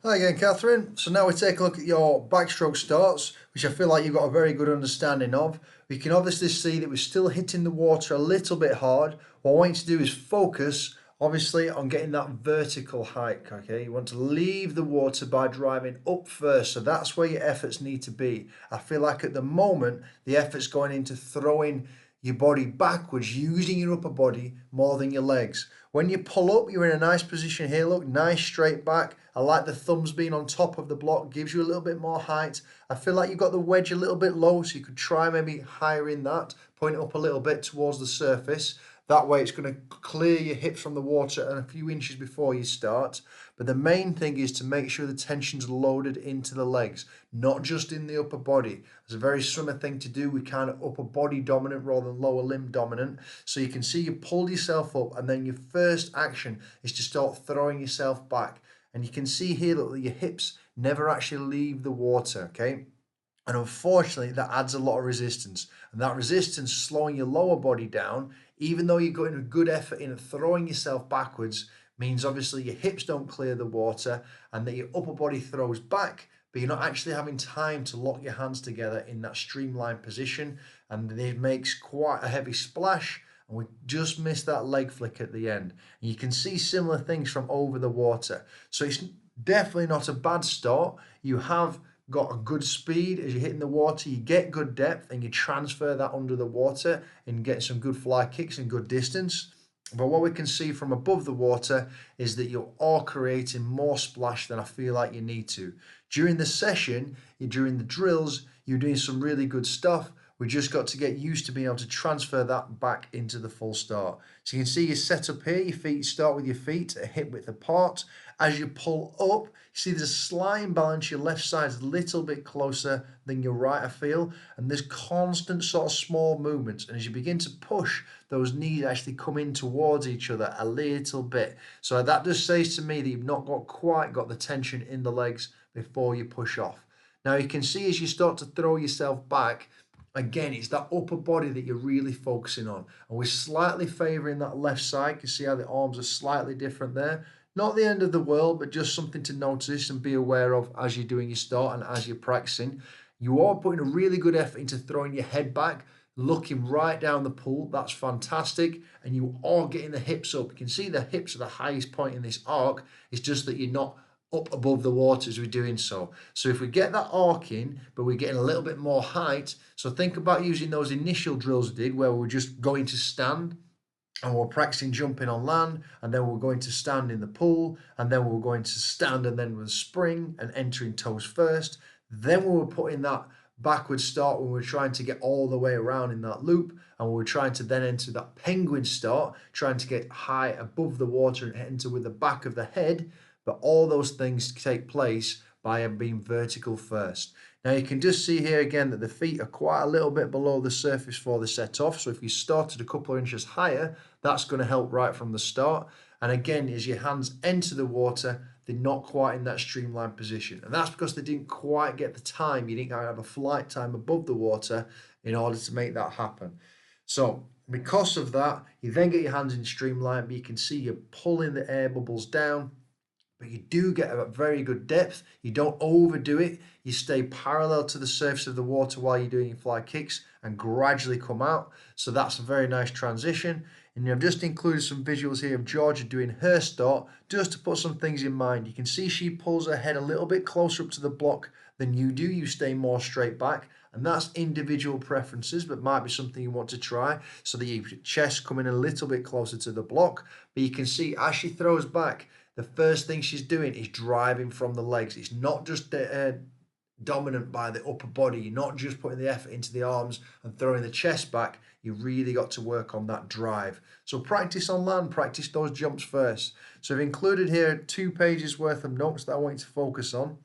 Hi again, Catherine. So now we take a look at your backstroke starts, which I feel like you've got a very good understanding of. We can obviously see that we're still hitting the water a little bit hard. What I want you to do is focus, obviously, on getting that vertical hike, okay? You want to leave the water by driving up first, so that's where your efforts need to be. I feel like at the moment, the effort's going into throwing your body backwards, using your upper body more than your legs. When you pull up, you're in a nice position here. Look, nice straight back. I like the thumbs being on top of the block, gives you a little bit more height. I feel like you've got the wedge a little bit low, so you could try maybe higher in that, point it up a little bit towards the surface. That way it's going to clear your hips from the water and a few inches before you start. But the main thing is to make sure the tension's loaded into the legs, not just in the upper body. It's a very swimmer thing to do. We kind of upper body dominant rather than lower limb dominant. So you can see you pulled yourself up, and then your first action is to start throwing yourself back. And you can see here that your hips never actually leave the water, okay? And unfortunately, that adds a lot of resistance. And that resistance slowing your lower body down, even though you're going a good effort in throwing yourself backwards, means obviously your hips don't clear the water and that your upper body throws back, but you're not actually having time to lock your hands together in that streamlined position. And it makes quite a heavy splash. And we just missed that leg flick at the end. And you can see similar things from over the water. So it's definitely not a bad start. You have got a good speed as you're hitting the water, you get good depth and you transfer that under the water and get some good fly kicks and good distance. But what we can see from above the water is that you are creating more splash than I feel like you need to. During the session, during the drills, you're doing some really good stuff. We just got to get used to being able to transfer that back into the full start. So you can see your setup here, your feet start with your feet at hip width apart. As you pull up, you see there's a slight imbalance. Your left side's a little bit closer than your right, I feel. And there's constant sort of small movements. And as you begin to push, those knees actually come in towards each other a little bit. So that just says to me that you've not quite got the tension in the legs before you push off. Now you can see as you start to throw yourself back, again, it's that upper body that you're really focusing on. And we're slightly favouring that left side. You can see how the arms are slightly different there. Not the end of the world, but just something to notice and be aware of as you're doing your start and as you're practicing. You are putting a really good effort into throwing your head back, looking right down the pool. That's fantastic. And you are getting the hips up. You can see the hips are the highest point in this arc. It's just that you're not up above the water as we're doing so. So if we get that arc in, but we're getting a little bit more height, so think about using those initial drills we did where we're just going to stand and we're practicing jumping on land, and then we're going to stand in the pool, and then we're going to stand and then we'll spring and entering toes first. Then we were putting that backward start when we're trying to get all the way around in that loop, and we're trying to then enter that penguin start, trying to get high above the water and enter with the back of the head. But all those things take place by being vertical first. Now you can just see here again that the feet are quite a little bit below the surface for the set off. So if you started a couple of inches higher, that's going to help right from the start. And again, as your hands enter the water, they're not quite in that streamlined position. And that's because they didn't quite get the time. You didn't have a flight time above the water in order to make that happen. So because of that, you then get your hands in streamline, but you can see you're pulling the air bubbles down. But you do get a very good depth. You don't overdo it. You stay parallel to the surface of the water while you're doing your fly kicks and gradually come out. So that's a very nice transition. And I've just included some visuals here of Georgia doing her start just to put some things in mind. You can see she pulls her head a little bit closer up to the block than you do. You stay more straight back. And that's individual preferences, but might be something you want to try so that your chest coming a little bit closer to the block. But you can see as she throws back, the first thing she's doing is driving from the legs. It's not just dominant by the upper body. You're not just putting the effort into the arms and throwing the chest back. You really got to work on that drive. So practice on land, practice those jumps first. So I've included here 2 pages worth of notes that I want you to focus on.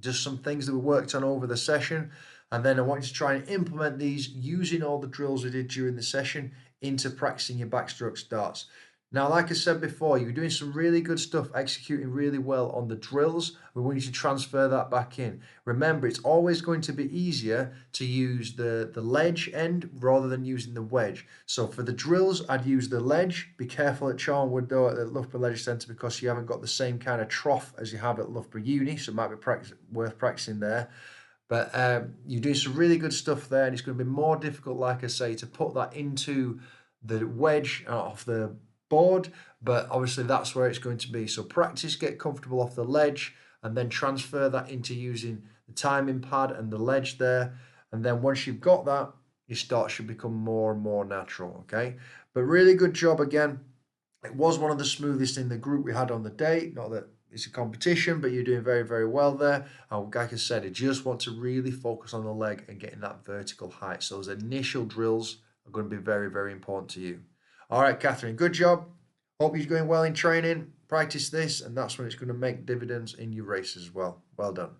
Just some things that we worked on over the session. And then I want you to try and implement these using all the drills we did during the session into practicing your backstroke starts. Now, like I said before, you're doing some really good stuff, executing really well on the drills. We want you to transfer that back in. Remember, it's always going to be easier to use the ledge end rather than using the wedge. So for the drills, I'd use the ledge. Be careful at Charnwood though at the Loughborough Leisure Centre because you haven't got the same kind of trough as you have at Loughborough Uni, so it might be worth practicing there. But you're doing some really good stuff there, and it's going to be more difficult, like I say, to put that into the wedge off the board, but obviously that's where it's going to be. So practice, get comfortable off the ledge, and then transfer that into using the timing pad and the ledge there. And then once you've got that, your start should become more and more natural, okay? But really good job again. It was one of the smoothest in the group we had on the day. Not that it's a competition, but you're doing very, very well there. And like I said, I just want to really focus on the leg and getting that vertical height. So those initial drills are going to be very, very important to you. All right, Catherine, good job. Hope you're going well in training. Practice this, and that's when it's going to make dividends in your races as well. Well done.